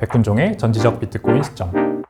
백훈종의 전지적 비트코인 시점.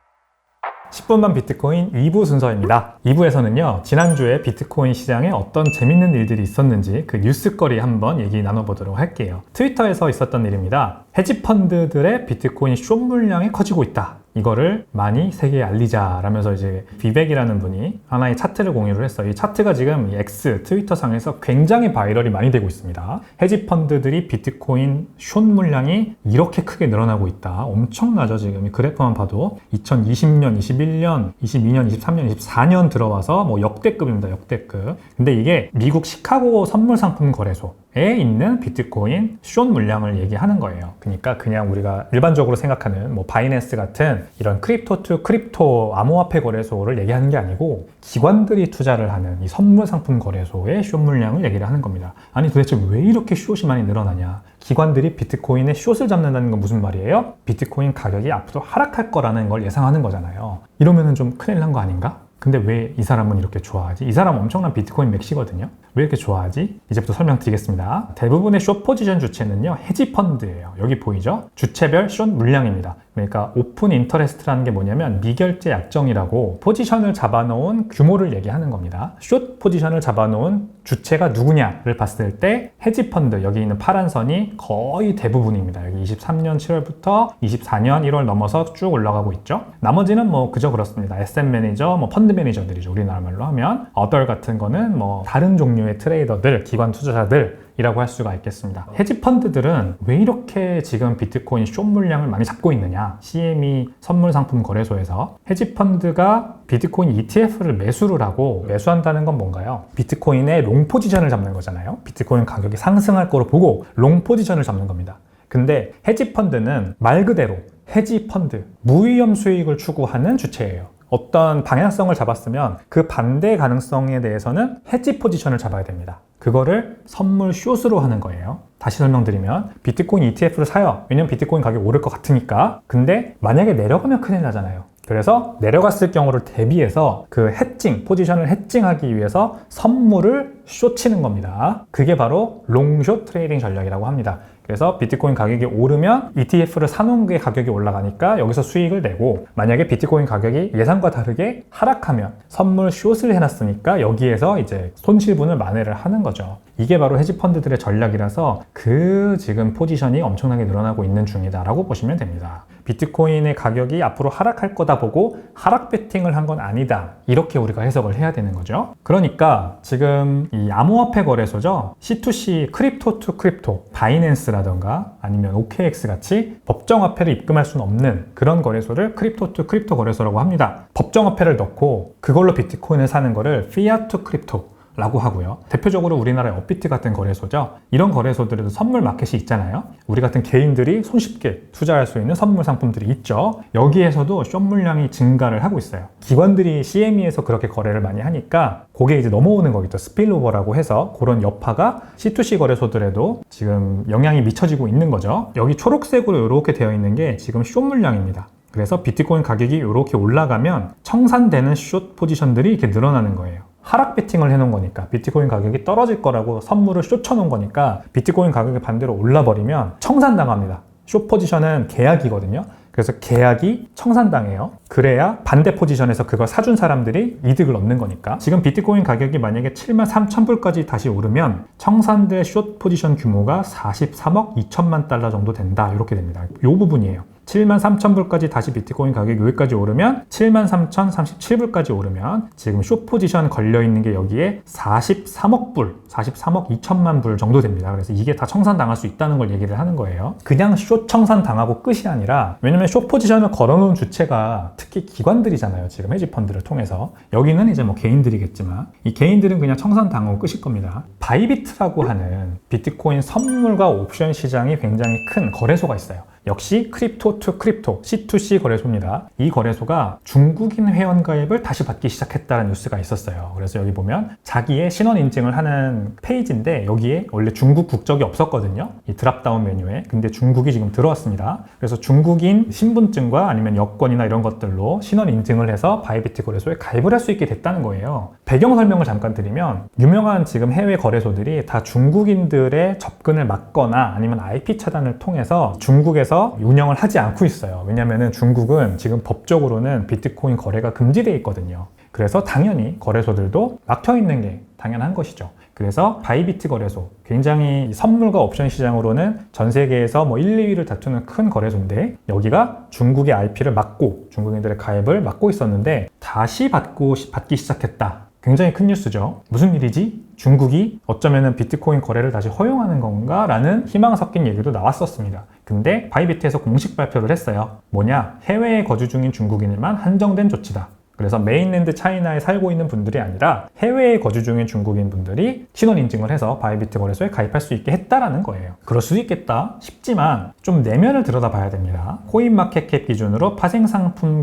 10분만 비트코인 2부 순서입니다. 2부에서는요, 지난주에 비트코인 시장에 어떤 재밌는 일들이 있었는지 그 뉴스거리 한번 얘기 나눠보도록 할게요. 트위터에서 있었던 일입니다. 헤지펀드들의 비트코인 숏 물량이 커지고 있다. 이거를 많이 세계에 알리자라면서 이제 비백이라는 분이 하나의 차트를 공유를 했어요. 이 차트가 지금 X 트위터 상에서 굉장히 바이럴이 많이 되고 있습니다. 헤지펀드들이 비트코인 숏 물량이 이렇게 크게 늘어나고 있다. 엄청나죠. 지금 이 그래프만 봐도 2020년, 21년, 22년, 23년, 24년 들어와서 뭐 역대급입니다. 역대급. 근데 이게 미국 시카고 선물상품 거래소에 있는 비트코인 숏 물량을 얘기하는 거예요. 그러니까 그냥 우리가 일반적으로 생각하는 뭐 바이낸스 같은 이런 크립토 투 크립토 암호화폐 거래소를 얘기하는 게 아니고 기관들이 투자를 하는 이 선물 상품 거래소의 숏 물량을 얘기를 하는 겁니다. 아니 도대체 왜 이렇게 숏이 많이 늘어나냐? 기관들이 비트코인의 숏을 잡는다는 건 무슨 말이에요? 비트코인 가격이 앞으로 하락할 거라는 걸 예상하는 거잖아요. 이러면은 좀 큰일 난 거 아닌가? 근데 왜 이 사람은 이렇게 좋아하지? 이 사람은 엄청난 비트코인 맥시거든요. 왜 이렇게 좋아하지? 이제부터 설명드리겠습니다. 대부분의 숏 포지션 주체는요, 헤지펀드예요. 여기 보이죠? 주체별 숏 물량입니다. 그러니까 오픈 인터레스트라는 게 뭐냐면 미결제 약정이라고 포지션을 잡아놓은 규모를 얘기하는 겁니다. 숏 포지션을 잡아놓은 주체가 누구냐를 봤을 때 헤지펀드, 여기 있는 파란 선이 거의 대부분입니다. 여기 23년 7월부터 24년 1월 넘어서 쭉 올라가고 있죠. 나머지는 뭐 그저 그렇습니다. SM 매니저, 뭐 펀드 매니저들이죠. 우리나라 말로 하면 어덜 같은 거는 뭐 다른 종류의 트레이더들, 기관 투자자들 이라고 할 수가 있겠습니다. 헤지펀드들은 왜 이렇게 지금 비트코인 숏 물량을 많이 잡고 있느냐? CME 선물 상품 거래소에서 헤지펀드가 비트코인 ETF를 매수를 하고, 매수한다는 건 뭔가요? 비트코인의 롱 포지션을 잡는 거잖아요. 비트코인 가격이 상승할 거로 보고 롱 포지션을 잡는 겁니다. 근데 헤지펀드는 말 그대로 헤지펀드, 무위험 수익을 추구하는 주체예요. 어떤 방향성을 잡았으면 그 반대 가능성에 대해서는 헤지 포지션을 잡아야 됩니다. 그거를 선물 숏으로 하는 거예요. 다시 설명드리면 비트코인 ETF를 사요. 왜냐면 비트코인 가격이 오를 것 같으니까. 근데 만약에 내려가면 큰일 나잖아요. 그래서 내려갔을 경우를 대비해서 그 해칭, 포지션을 해칭하기 위해서 선물을 숏 치는 겁니다. 그게 바로 롱숏 트레이딩 전략이라고 합니다. 그래서 비트코인 가격이 오르면 ETF를 사놓은 게 가격이 올라가니까 여기서 수익을 내고, 만약에 비트코인 가격이 예상과 다르게 하락하면 선물 숏을 해놨으니까 여기에서 이제 손실분을 만회를 하는 거죠. 이게 바로 헤지펀드들의 전략이라서 그 지금 포지션이 엄청나게 늘어나고 있는 중이다라고 보시면 됩니다. 비트코인의 가격이 앞으로 하락할 거다 보고 하락 베팅을 한 건 아니다, 이렇게 우리가 해석을 해야 되는 거죠. 그러니까 지금 이 암호화폐 거래소죠, C2C 크립토 투 크립토, 바이낸스라던가 아니면 OKX 같이 법정화폐를 입금할 수는 없는 그런 거래소를 크립토 투 크립토 거래소라고 합니다. 법정화폐를 넣고 그걸로 비트코인을 사는 거를 피아트 크립토 라고 하고요. 대표적으로 우리나라의 업비트 같은 거래소죠. 이런 거래소들에도 선물 마켓이 있잖아요. 우리 같은 개인들이 손쉽게 투자할 수 있는 선물 상품들이 있죠. 여기에서도 숏 물량이 증가를 하고 있어요. 기관들이 CME에서 그렇게 거래를 많이 하니까 그게 이제 넘어오는 거겠죠. 스필오버라고 해서 그런 여파가 C2C 거래소들에도 지금 영향이 미쳐지고 있는 거죠. 여기 초록색으로 이렇게 되어 있는 게 지금 숏 물량입니다. 그래서 비트코인 가격이 이렇게 올라가면 청산되는 숏 포지션들이 이렇게 늘어나는 거예요. 하락 베팅을 해놓은 거니까, 비트코인 가격이 떨어질 거라고 선물을 숏 쳐놓은 거니까 비트코인 가격이 반대로 올라버리면 청산당합니다. 숏 포지션은 계약이거든요. 그래서 계약이 청산당해요. 그래야 반대 포지션에서 그걸 사준 사람들이 이득을 얻는 거니까. 지금 비트코인 가격이 만약에 73,000불까지 다시 오르면 청산될 숏 포지션 규모가 43억 2천만 달러 정도 된다, 이렇게 됩니다. 이 부분이에요. 73,000불까지 다시 비트코인 가격이 여기까지 오르면, 73,037불까지 오르면 지금 숏 포지션 걸려있는 게 여기에 43억 불, 43억 2천만 불 정도 됩니다. 그래서 이게 다 청산당할 수 있다는 걸 얘기를 하는 거예요. 그냥 숏 청산당하고 끝이 아니라, 왜냐면 숏 포지션을 걸어놓은 주체가 특히 기관들이잖아요. 지금 헤지펀드를 통해서. 여기는 이제 뭐 개인들이겠지만 이 개인들은 그냥 청산당하고 끝일 겁니다. 바이비트라고 하는 비트코인 선물과 옵션 시장이 굉장히 큰 거래소가 있어요. 역시 크립토 투 크립토 C2C 거래소입니다. 이 거래소가 중국인 회원 가입을 다시 받기 시작했다는 뉴스가 있었어요. 그래서 여기 보면 자기의 신원 인증을 하는 페이지인데 여기에 원래 중국 국적이 없었거든요. 이 드랍다운 메뉴에. 근데 중국이 지금 들어왔습니다. 그래서 중국인 신분증과 아니면 여권이나 이런 것들로 신원 인증을 해서 바이비트 거래소에 가입을 할 수 있게 됐다는 거예요. 배경 설명을 잠깐 드리면, 유명한 지금 해외 거래소들이 다 중국인들의 접근을 막거나 아니면 IP 차단을 통해서 중국에서 중국에서 운영을 하지 않고 있어요. 왜냐하면 중국은 지금 법적으로는 비트코인 거래가 금지되어 있거든요. 그래서 당연히 거래소들도 막혀 있는 게 당연한 것이죠. 그래서 바이비트 거래소, 굉장히 선물과 옵션 시장으로는 전 세계에서 1, 2위를 다투는 큰 거래소인데, 여기가 중국의 IP를 막고 중국인들의 가입을 막고 있었는데 다시 받기 시작했다. 굉장히 큰 뉴스죠. 무슨 일이지? 중국이 어쩌면은 비트코인 거래를 다시 허용하는 건가? 라는 희망 섞인 얘기도 나왔었습니다. 근데 바이비트에서 공식 발표를 했어요. 뭐냐? 해외에 거주 중인 중국인에만 한정된 조치다. 그래서 메인랜드 차이나에 살고 있는 분들이 아니라 해외에 거주 중인 중국인 분들이 신원 인증을 해서 바이비트 거래소에 가입할 수 있게 했다라는 거예요. 그럴 수도 있겠다 싶지만 좀 내면을 들여다봐야 됩니다. 코인마켓캡 기준으로 파생상품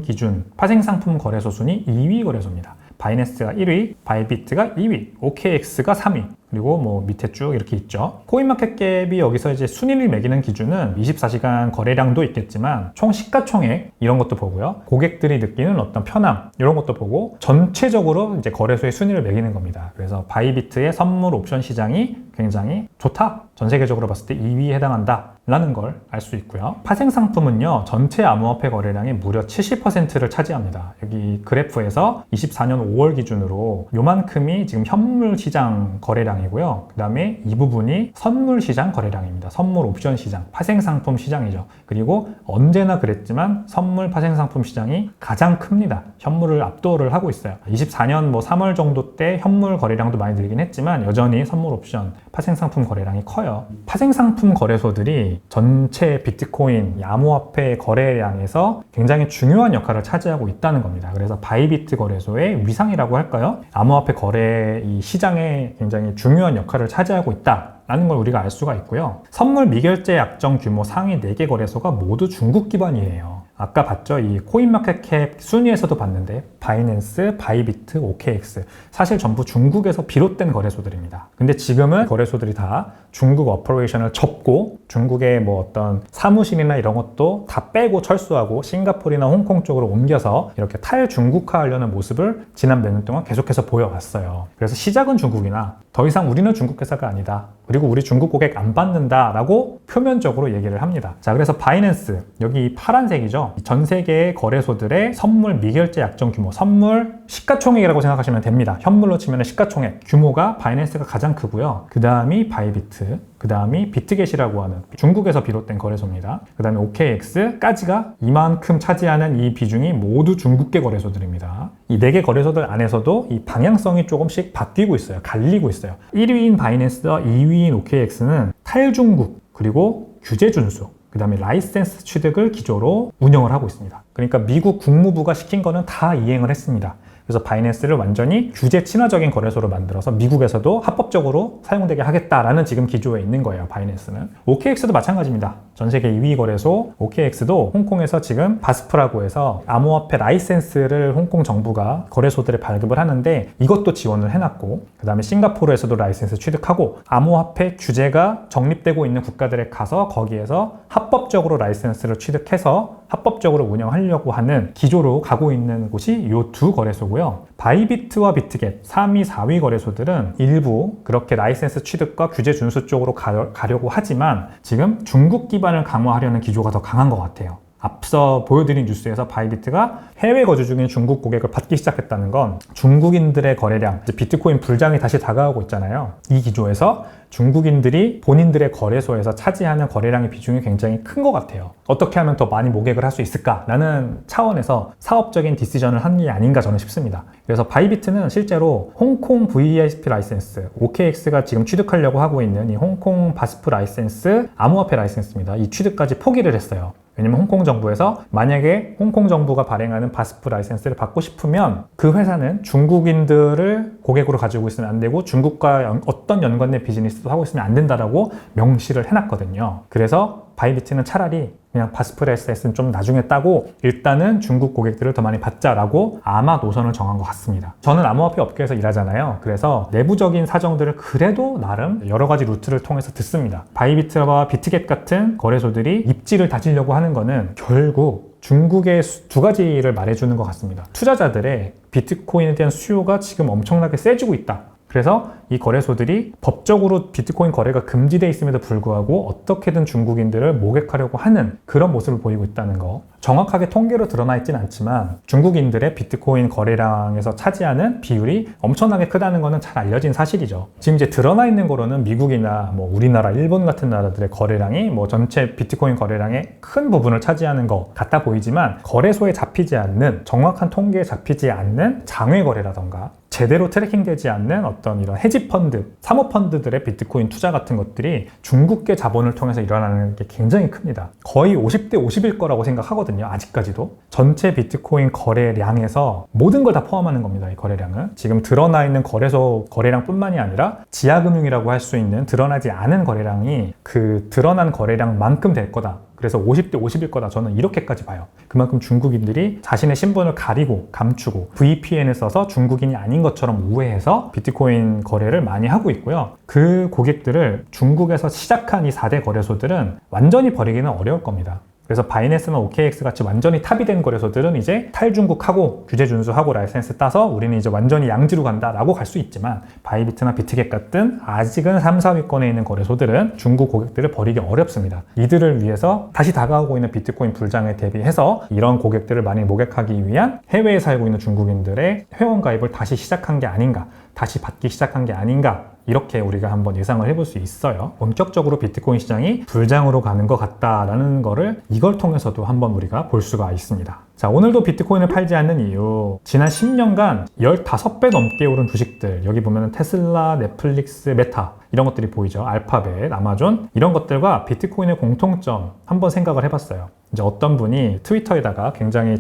거래소 순위 2위 거래소입니다. 바이낸스가 1위, 바이비트가 2위, OKX가 3위, 그리고 밑에 쭉 이렇게 있죠. 코인마켓캡이 여기서 이제 순위를 매기는 기준은 24시간 거래량도 있겠지만 총 시가총액 이런 것도 보고요. 고객들이 느끼는 어떤 편함 이런 것도 보고 전체적으로 이제 거래소의 순위를 매기는 겁니다. 그래서 바이비트의 선물 옵션 시장이 굉장히 좋다. 전 세계적으로 봤을 때 2위에 해당한다. 라는 걸 알 수 있고요. 파생상품은요, 전체 암호화폐 거래량의 무려 70%를 차지합니다. 여기 그래프에서 24년 5월 기준으로 요만큼이 지금 현물 시장 거래량이고요. 그 다음에 이 부분이 선물 시장 거래량입니다. 선물 옵션 시장, 파생상품 시장이죠. 그리고 언제나 그랬지만 선물 파생상품 시장이 가장 큽니다. 현물을 압도를 하고 있어요. 24년 3월 정도 때 현물 거래량도 많이 늘긴 했지만 여전히 선물 옵션, 파생상품 거래량이 커요. 파생상품 거래소들이 전체 비트코인, 암호화폐 거래량에서 굉장히 중요한 역할을 차지하고 있다는 겁니다. 그래서 바이비트 거래소의 위상이라고 할까요? 암호화폐 거래 이 시장에 굉장히 중요한 역할을 차지하고 있다. 라는 걸 우리가 알 수가 있고요. 선물 미결제 약정 규모 상위 4개 거래소가 모두 중국 기반이에요. 아까 봤죠? 이 코인마켓캡 순위에서도 봤는데 바이낸스, 바이비트, OKX 사실 전부 중국에서 비롯된 거래소들입니다. 근데 지금은 거래소들이 다 중국 오퍼레이션을 접고 중국의 어떤 사무실이나 이런 것도 다 빼고 철수하고 싱가포르나 홍콩 쪽으로 옮겨서 이렇게 탈중국화하려는 모습을 지난 몇 년 동안 계속해서 보여왔어요. 그래서 시작은 중국이나 더 이상 우리는 중국 회사가 아니다. 그리고 우리 중국 고객 안 받는다 라고 표면적으로 얘기를 합니다. 자, 그래서 바이낸스, 여기 파란색이죠. 전 세계의 거래소들의 선물 미결제 약정 규모, 선물 시가총액이라고 생각하시면 됩니다. 현물로 치면 시가총액 규모가 바이낸스가 가장 크고요. 그 다음이 바이비트, 그 다음이 비트겟이라고 하는 중국에서 비롯된 거래소입니다. 그 다음에 OKX까지가 이만큼 차지하는 이 비중이 모두 중국계 거래소들입니다. 이 4개 거래소들 안에서도 이 방향성이 조금씩 바뀌고 있어요. 갈리고 있어요. 1위인 바이낸스와 2위인 OKX는 탈중국, 그리고 규제 준수, 그 다음에 라이센스 취득을 기조로 운영을 하고 있습니다. 그러니까 미국 국무부가 시킨 거는 다 이행을 했습니다. 그래서 바이낸스를 완전히 규제 친화적인 거래소로 만들어서 미국에서도 합법적으로 사용되게 하겠다라는 지금 기조에 있는 거예요. 바이낸스는. OKX도 마찬가지입니다. 전 세계 2위 거래소 OKX도 홍콩에서 지금 바스프라고 해서 암호화폐 라이센스를 홍콩 정부가 거래소들에 발급을 하는데 이것도 지원을 해놨고, 그 다음에 싱가포르에서도 라이센스 취득하고, 암호화폐 규제가 정립되고 있는 국가들에 가서 거기에서 합법적으로 라이센스를 취득해서 합법적으로 운영하려고 하는 기조로 가고 있는 곳이 이 두 거래소고요. 바이비트와 비트겟 3위, 4위 거래소들은 일부 그렇게 라이센스 취득과 규제 준수 쪽으로 가려고 하지만 지금 중국 기반을 강화하려는 기조가 더 강한 것 같아요. 앞서 보여드린 뉴스에서 바이비트가 해외 거주 중인 중국 고객을 받기 시작했다는 건 중국인들의 거래량, 비트코인 불장이 다시 다가오고 있잖아요. 이 기조에서 중국인들이 본인들의 거래소에서 차지하는 거래량의 비중이 굉장히 큰 것 같아요. 어떻게 하면 더 많이 모객을 할 수 있을까라는 차원에서 사업적인 디시전을 한 게 아닌가 저는 싶습니다. 그래서 바이비트는 실제로 홍콩 VISP 라이센스, OKX가 지금 취득하려고 하고 있는 이 홍콩 바스프 라이센스, 암호화폐 라이센스입니다. 이 취득까지 포기를 했어요. 왜냐면 홍콩 정부에서 만약에 홍콩 정부가 발행하는 바스프 라이센스를 받고 싶으면 그 회사는 중국인들을 고객으로 가지고 있으면 안 되고 중국과 어떤 연관된 비즈니스도 하고 있으면 안 된다라고 명시를 해놨거든요. 그래서 바이비트는 차라리 그냥 바스프 라이센스는 좀 나중에 따고 일단은 중국 고객들을 더 많이 받자라고 아마 노선을 정한 것 같습니다. 저는 암호화폐 업계에서 일하잖아요. 그래서 내부적인 사정들을 그래도 나름 여러 가지 루트를 통해서 듣습니다. 바이비트와 비트겟 같은 거래소들이 입지를 다지려고 하는 거는 결국 중국의 두 가지를 말해주는 것 같습니다. 투자자들의 비트코인에 대한 수요가 지금 엄청나게 세지고 있다. 그래서 이 거래소들이 법적으로 비트코인 거래가 금지되어 있음에도 불구하고 어떻게든 중국인들을 모객하려고 하는 그런 모습을 보이고 있다는 거. 정확하게 통계로 드러나 있진 않지만 중국인들의 비트코인 거래량에서 차지하는 비율이 엄청나게 크다는 것은 잘 알려진 사실이죠. 지금 이제 드러나 있는 거로는 미국이나 뭐 우리나라, 일본 같은 나라들의 거래량이 뭐 전체 비트코인 거래량의 큰 부분을 차지하는 것 같아 보이지만 거래소에 잡히지 않는, 정확한 통계에 잡히지 않는 장외 거래라던가 제대로 트래킹되지 않는 어떤 이런 헤지펀드, 사모펀드들의 비트코인 투자 같은 것들이 중국계 자본을 통해서 일어나는 게 굉장히 큽니다. 거의 50대 50일 거라고 생각하거든요. 아직까지도. 전체 비트코인 거래량에서 모든 걸 다 포함하는 겁니다. 이 거래량은. 지금 드러나 있는 거래소 거래량뿐만이 아니라 지하금융이라고 할 수 있는 드러나지 않은 거래량이 그 드러난 거래량만큼 될 거다. 그래서 50대 50일 거다. 저는 이렇게까지 봐요. 그만큼 중국인들이 자신의 신분을 가리고 감추고 VPN을 써서 중국인이 아닌 것처럼 우회해서 비트코인 거래를 많이 하고 있고요. 그 고객들을 중국에서 시작한 이 4대 거래소들은 완전히 버리기는 어려울 겁니다. 그래서 바이낸스나 OKX 같이 완전히 탑이 된 거래소들은 이제 탈중국하고 규제 준수하고 라이센스 따서 우리는 이제 완전히 양지로 간다라고 갈 수 있지만 바이비트나 비트겟 같은 아직은 3, 4위권에 있는 거래소들은 중국 고객들을 버리기 어렵습니다. 이들을 위해서 다시 다가오고 있는 비트코인 불장에 대비해서 이런 고객들을 많이 모객하기 위한 해외에 살고 있는 중국인들의 회원 가입을 다시 시작한 게 아닌가, 다시 받기 시작한 게 아닌가, 이렇게 우리가 한번 예상을 해볼 수 있어요. 본격적으로 비트코인 시장이 불장으로 가는 것 같다라는 거를 이걸 통해서도 한번 우리가 볼 수가 있습니다. 자, 오늘도 비트코인을 팔지 않는 이유, 지난 10년간 15배 넘게 오른 주식들, 여기 보면 테슬라, 넷플릭스, 메타 이런 것들이 보이죠. 알파벳, 아마존 이런 것들과 비트코인의 공통점 한번 생각을 해봤어요. 이제 어떤 분이 트위터에다가 굉장히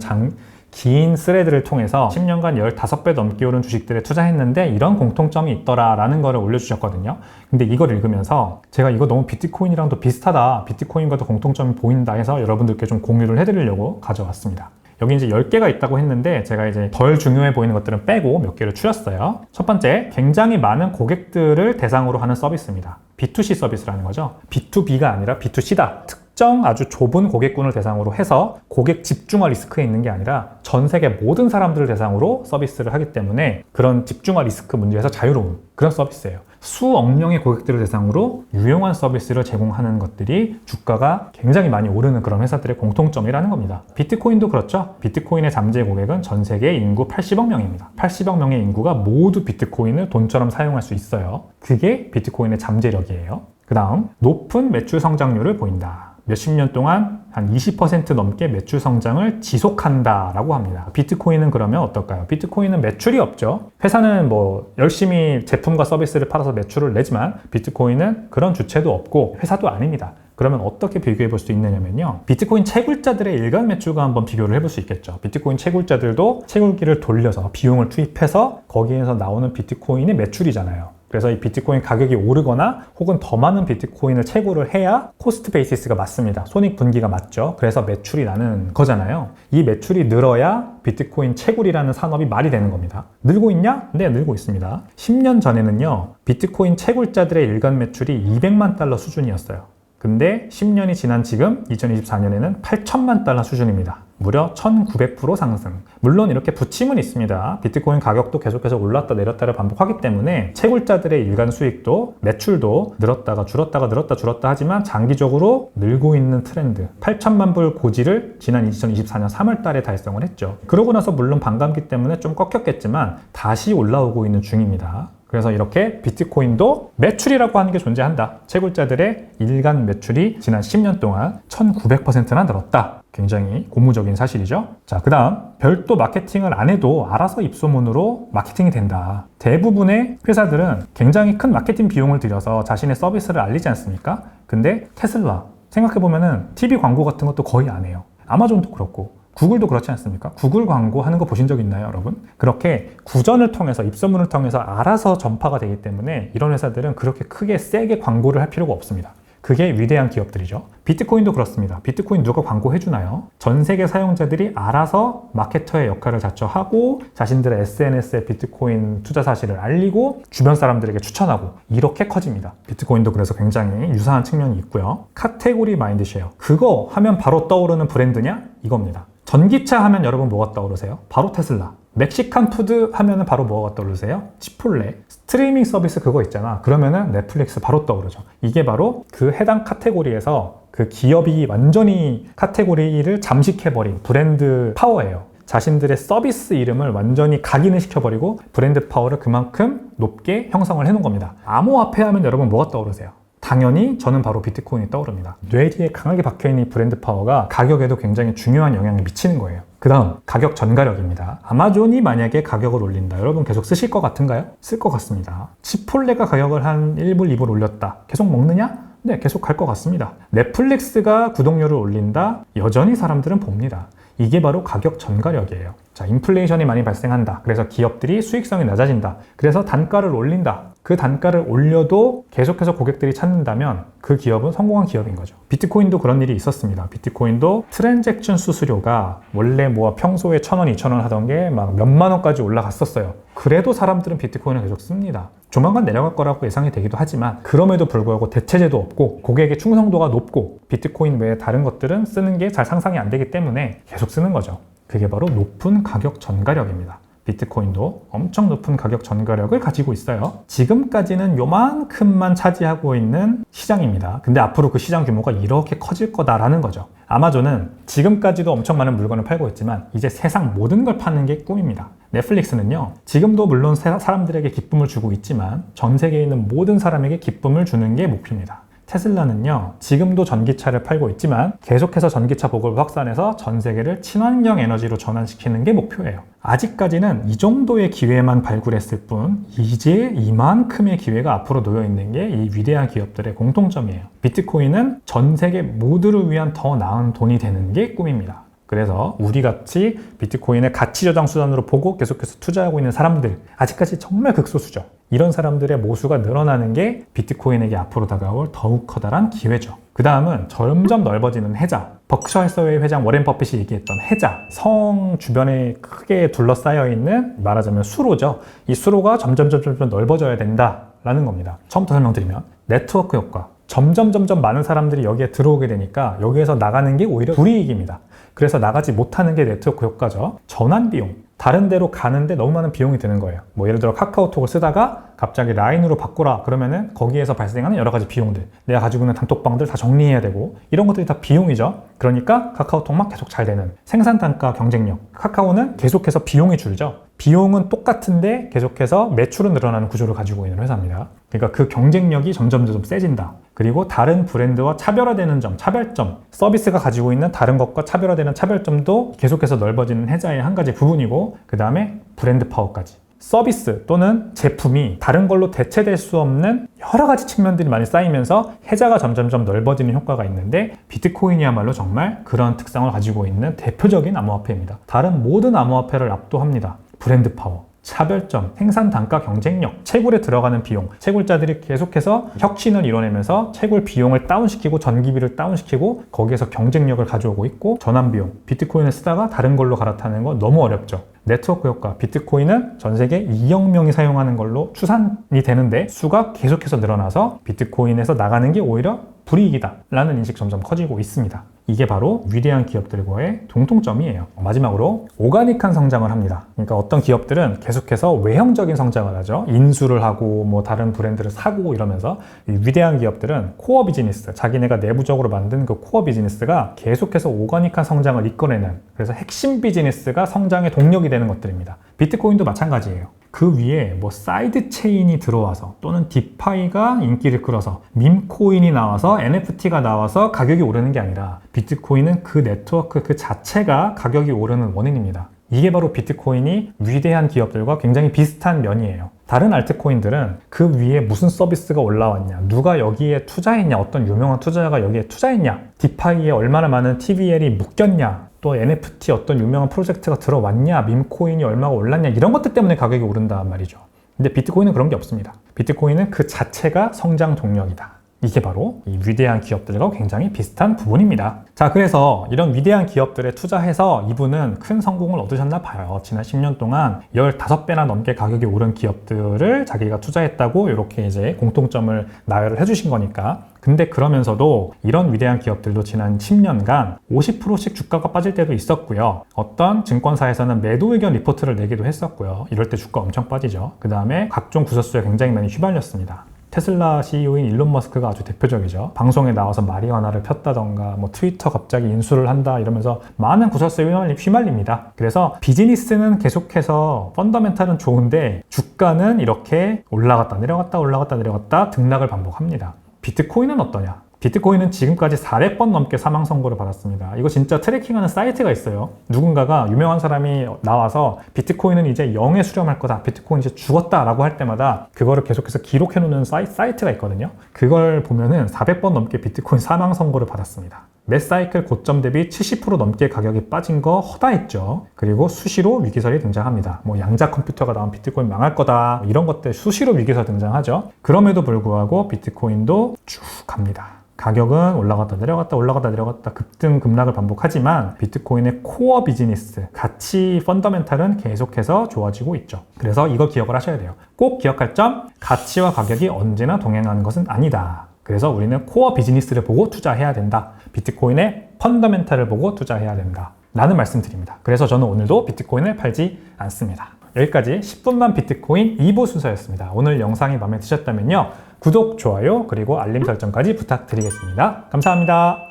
긴 스레드를 통해서 10년간 15배 넘게 오른 주식들에 투자했는데 이런 공통점이 있더라라는 거를 올려주셨거든요. 근데 이걸 읽으면서 제가 이거 너무 비트코인이랑도 비슷하다, 비트코인과도 공통점이 보인다 해서 여러분들께 좀 공유를 해드리려고 가져왔습니다. 여기 이제 10개가 있다고 했는데 제가 이제 덜 중요해 보이는 것들은 빼고 몇 개를 추렸어요. 첫 번째, 굉장히 많은 고객들을 대상으로 하는 서비스입니다. B2C 서비스라는 거죠. B2B가 아니라 B2C다. 특정 아주 좁은 고객군을 대상으로 해서 고객 집중화 리스크에 있는 게 아니라 전 세계 모든 사람들을 대상으로 서비스를 하기 때문에 그런 집중화 리스크 문제에서 자유로운 그런 서비스예요. 수억 명의 고객들을 대상으로 유용한 서비스를 제공하는 것들이 주가가 굉장히 많이 오르는 그런 회사들의 공통점이라는 겁니다. 비트코인도 그렇죠. 비트코인의 잠재 고객은 전 세계 인구 80억 명입니다. 80억 명의 인구가 모두 비트코인을 돈처럼 사용할 수 있어요. 그게 비트코인의 잠재력이에요. 그 다음, 높은 매출 성장률을 보인다. 몇십 년 동안 한 20% 넘게 매출 성장을 지속한다라고 합니다. 비트코인은 그러면 어떨까요? 비트코인은 매출이 없죠. 회사는 뭐 열심히 제품과 서비스를 팔아서 매출을 내지만 비트코인은 그런 주체도 없고 회사도 아닙니다. 그러면 어떻게 비교해 볼 수 있느냐면요. 비트코인 채굴자들의 일간 매출과 한번 비교를 해볼 수 있겠죠. 비트코인 채굴자들도 채굴기를 돌려서 비용을 투입해서 거기에서 나오는 비트코인이 매출이잖아요. 그래서 이 비트코인 가격이 오르거나 혹은 더 많은 비트코인을 채굴을 해야 코스트 베이시스가 맞습니다. 손익분기가 맞죠. 그래서 매출이 나는 거잖아요. 이 매출이 늘어야 비트코인 채굴이라는 산업이 말이 되는 겁니다. 늘고 있냐? 네, 늘고 있습니다. 10년 전에는요, 비트코인 채굴자들의 일간 매출이 200만 달러 수준이었어요. 근데 10년이 지난 지금 2024년에는 8천만 달러 수준입니다. 무려 1900% 상승. 물론 이렇게 부침은 있습니다. 비트코인 가격도 계속해서 올랐다 내렸다를 반복하기 때문에 채굴자들의 일간 수익도 매출도 늘었다가 줄었다가 늘었다 줄었다 하지만 장기적으로 늘고 있는 트렌드. 8천만 불 고지를 지난 2024년 3월 달에 달성을 했죠. 그러고 나서 물론 반감기 때문에 좀 꺾였겠지만 다시 올라오고 있는 중입니다. 그래서 이렇게 비트코인도 매출이라고 하는 게 존재한다. 채굴자들의 일간 매출이 지난 10년 동안 1900%나 늘었다. 굉장히 고무적인 사실이죠. 자, 그 다음, 별도 마케팅을 안 해도 알아서 입소문으로 마케팅이 된다. 대부분의 회사들은 굉장히 큰 마케팅 비용을 들여서 자신의 서비스를 알리지 않습니까? 근데 테슬라, 생각해보면은 TV 광고 같은 것도 거의 안 해요. 아마존도 그렇고 구글도 그렇지 않습니까? 구글 광고 하는 거 보신 적 있나요, 여러분? 그렇게 구전을 통해서, 입소문을 통해서 알아서 전파가 되기 때문에 이런 회사들은 그렇게 크게 세게 광고를 할 필요가 없습니다. 그게 위대한 기업들이죠. 비트코인도 그렇습니다. 비트코인 누가 광고해주나요? 전 세계 사용자들이 알아서 마케터의 역할을 자처하고 자신들의 SNS에 비트코인 투자 사실을 알리고 주변 사람들에게 추천하고 이렇게 커집니다. 비트코인도 그래서 굉장히 유사한 측면이 있고요. 카테고리 마인드쉐어. 그거 하면 바로 떠오르는 브랜드냐? 이겁니다. 전기차 하면 여러분 뭐가 떠오르세요? 바로 테슬라. 멕시칸 푸드 하면은 바로 뭐가 떠오르세요? 치폴레. 스트리밍 서비스 그거 있잖아. 그러면은 넷플릭스 바로 떠오르죠. 이게 바로 그 해당 카테고리에서 그 기업이 완전히 카테고리를 잠식해버린 브랜드 파워예요. 자신들의 서비스 이름을 완전히 각인을 시켜버리고 브랜드 파워를 그만큼 높게 형성을 해놓은 겁니다. 암호화폐 하면 여러분 뭐가 떠오르세요? 당연히 저는 바로 비트코인이 떠오릅니다. 뇌 뒤에 강하게 박혀있는 이 브랜드 파워가 가격에도 굉장히 중요한 영향을 미치는 거예요. 그 다음 가격 전가력입니다. 아마존이 만약에 가격을 올린다. 여러분 계속 쓰실 것 같은가요? 쓸 것 같습니다. 치폴레가 가격을 한 1불, 2불 올렸다. 계속 먹느냐? 네, 계속 갈 것 같습니다. 넷플릭스가 구독료를 올린다. 여전히 사람들은 봅니다. 이게 바로 가격 전가력이에요. 자, 인플레이션이 많이 발생한다. 그래서 기업들이 수익성이 낮아진다. 그래서 단가를 올린다. 그 단가를 올려도 계속해서 고객들이 찾는다면 그 기업은 성공한 기업인 거죠. 비트코인도 그런 일이 있었습니다. 비트코인도 트랜잭션 수수료가 원래 뭐 평소에 1,000원, 2,000원 하던 게 막 몇만 원까지 올라갔었어요. 그래도 사람들은 비트코인을 계속 씁니다. 조만간 내려갈 거라고 예상이 되기도 하지만 그럼에도 불구하고 대체제도 없고 고객의 충성도가 높고 비트코인 외에 다른 것들은 쓰는 게 잘 상상이 안 되기 때문에 계속 쓰는 거죠. 그게 바로 높은 가격 전가력입니다. 비트코인도 엄청 높은 가격 전가력을 가지고 있어요. 지금까지는 요만큼만 차지하고 있는 시장입니다. 근데 앞으로 그 시장 규모가 이렇게 커질 거다라는 거죠. 아마존은 지금까지도 엄청 많은 물건을 팔고 있지만 이제 세상 모든 걸 파는 게 꿈입니다. 넷플릭스는요, 지금도 물론 사람들에게 기쁨을 주고 있지만 전 세계에 있는 모든 사람에게 기쁨을 주는 게 목표입니다. 테슬라는요, 지금도 전기차를 팔고 있지만 계속해서 전기차 보급을 확산해서 전 세계를 친환경 에너지로 전환시키는 게 목표예요. 아직까지는 이 정도의 기회만 발굴했을 뿐 이제 이만큼의 기회가 앞으로 놓여 있는 게 이 위대한 기업들의 공통점이에요. 비트코인은 전 세계 모두를 위한 더 나은 돈이 되는 게 꿈입니다. 그래서 우리같이 비트코인을 가치 저장 수단으로 보고 계속해서 투자하고 있는 사람들, 아직까지 정말 극소수죠. 이런 사람들의 모수가 늘어나는 게 비트코인에게 앞으로 다가올 더욱 커다란 기회죠. 그 다음은 점점 넓어지는 해자. 버크셔 해서웨이 회장 워렌 버핏이 얘기했던 해자, 성 주변에 크게 둘러싸여 있는 말하자면 수로죠. 이 수로가 점점 넓어져야 된다라는 겁니다. 처음부터 설명드리면 네트워크 효과. 점점 많은 사람들이 여기에 들어오게 되니까 여기에서 나가는 게 오히려 불이익입니다. 그래서 나가지 못하는 게 네트워크 효과죠. 전환 비용. 다른 데로 가는데 너무 많은 비용이 드는 거예요. 뭐 예를 들어 카카오톡을 쓰다가 갑자기 라인으로 바꾸라 그러면은 거기에서 발생하는 여러 가지 비용들, 내가 가지고 있는 단톡방들 다 정리해야 되고 이런 것들이 다 비용이죠. 그러니까 카카오톡만 계속 잘 되는 생산 단가 경쟁력. 카카오는 계속해서 비용이 줄죠. 비용은 똑같은데 계속해서 매출은 늘어나는 구조를 가지고 있는 회사입니다. 그러니까 그 경쟁력이 점점 세진다. 그리고 다른 브랜드와 차별화되는 점, 차별점, 서비스가 가지고 있는 다른 것과 차별화되는 차별점도 계속해서 넓어지는 해자의 한 가지 부분이고, 그 다음에 브랜드 파워까지. 서비스 또는 제품이 다른 걸로 대체될 수 없는 여러 가지 측면들이 많이 쌓이면서 해자가 점점 넓어지는 효과가 있는데, 비트코인이야말로 정말 그런 특성을 가지고 있는 대표적인 암호화폐입니다. 다른 모든 암호화폐를 압도합니다. 브랜드 파워, 차별점, 생산 단가 경쟁력, 채굴에 들어가는 비용, 채굴자들이 계속해서 혁신을 이뤄내면서 채굴 비용을 다운시키고 전기비를 다운시키고 거기에서 경쟁력을 가져오고 있고, 전환 비용, 비트코인을 쓰다가 다른 걸로 갈아타는 건 너무 어렵죠. 네트워크 효과, 비트코인은 전 세계 2억 명이 사용하는 걸로 추산이 되는데 수가 계속해서 늘어나서 비트코인에서 나가는 게 오히려 불이익이다 라는 인식 점점 커지고 있습니다. 이게 바로 위대한 기업들과의 공통점이에요. 마지막으로 오가닉한 성장을 합니다. 그러니까 어떤 기업들은 계속해서 외형적인 성장을 하죠. 인수를 하고 뭐 다른 브랜드를 사고 이러면서, 이 위대한 기업들은 코어 비즈니스, 자기네가 내부적으로 만든 그 코어 비즈니스가 계속해서 오가닉한 성장을 이끌어내는, 그래서 핵심 비즈니스가 성장의 동력이 되는 것들입니다. 비트코인도 마찬가지예요. 그 위에 뭐 사이드 체인이 들어와서 또는 디파이가 인기를 끌어서 밈코인이 나와서 NFT가 나와서 가격이 오르는 게 아니라 비트코인은 그 네트워크 그 자체가 가격이 오르는 원인입니다. 이게 바로 비트코인이 위대한 기업들과 굉장히 비슷한 면이에요. 다른 알트코인들은 그 위에 무슨 서비스가 올라왔냐, 누가 여기에 투자했냐, 어떤 유명한 투자자가 여기에 투자했냐, 디파이에 얼마나 많은 TVL이 묶였냐, 또 NFT 어떤 유명한 프로젝트가 들어왔냐, 밈코인이 얼마가 올랐냐, 이런 것들 때문에 가격이 오른단 말이죠. 근데 비트코인은 그런 게 없습니다. 비트코인은 그 자체가 성장 동력이다. 이게 바로 이 위대한 기업들과 굉장히 비슷한 부분입니다. 자, 그래서 이런 위대한 기업들에 투자해서 이분은 큰 성공을 얻으셨나 봐요. 지난 10년 동안 15배나 넘게 가격이 오른 기업들을 자기가 투자했다고 이렇게 이제 공통점을 나열을 해주신 거니까 근데 그러면서도 이런 위대한 기업들도 지난 10년간 50%씩 주가가 빠질 때도 있었고요. 어떤 증권사에서는 매도 의견 리포트를 내기도 했었고요. 이럴 때 주가 엄청 빠지죠. 그 다음에 각종 구설수에 굉장히 많이 휘말렸습니다. 테슬라 CEO인 일론 머스크가 아주 대표적이죠. 방송에 나와서 마리화나를 폈다던가 뭐 트위터 갑자기 인수를 한다 이러면서 많은 구설수에 휘말립니다. 그래서 비즈니스는 계속해서 펀더멘탈은 좋은데 주가는 이렇게 올라갔다 내려갔다 올라갔다 내려갔다 등락을 반복합니다. 비트코인은 어떠냐? 비트코인은 지금까지 400번 넘게 사망 선고를 받았습니다. 이거 진짜 트래킹하는 사이트가 있어요. 누군가가 유명한 사람이 나와서 비트코인은 이제 0에 수렴할 거다. 비트코인 이제 죽었다 라고 할 때마다 그거를 계속해서 기록해 놓는 사이트가 있거든요. 그걸 보면은 400번 넘게 비트코인 사망 선고를 받았습니다. 매 사이클 고점 대비 70% 넘게 가격이 빠진 거 허다했죠. 그리고 수시로 위기설이 등장합니다. 뭐 양자 컴퓨터가 나온 비트코인 망할 거다. 뭐 이런 것들 수시로 위기설 등장하죠. 그럼에도 불구하고 비트코인도 쭉 갑니다. 가격은 올라갔다 내려갔다 올라갔다 내려갔다 급등 급락을 반복하지만 비트코인의 코어 비즈니스, 가치 펀더멘탈은 계속해서 좋아지고 있죠. 그래서 이거 기억을 하셔야 돼요. 꼭 기억할 점, 가치와 가격이 언제나 동행하는 것은 아니다. 그래서 우리는 코어 비즈니스를 보고 투자해야 된다. 비트코인의 펀더멘탈을 보고 투자해야 된다. 라는 말씀드립니다. 그래서 저는 오늘도 비트코인을 팔지 않습니다. 여기까지 10분만 비트코인 2부 순서였습니다. 오늘 영상이 마음에 드셨다면요. 구독, 좋아요, 그리고 알림 설정까지 부탁드리겠습니다. 감사합니다.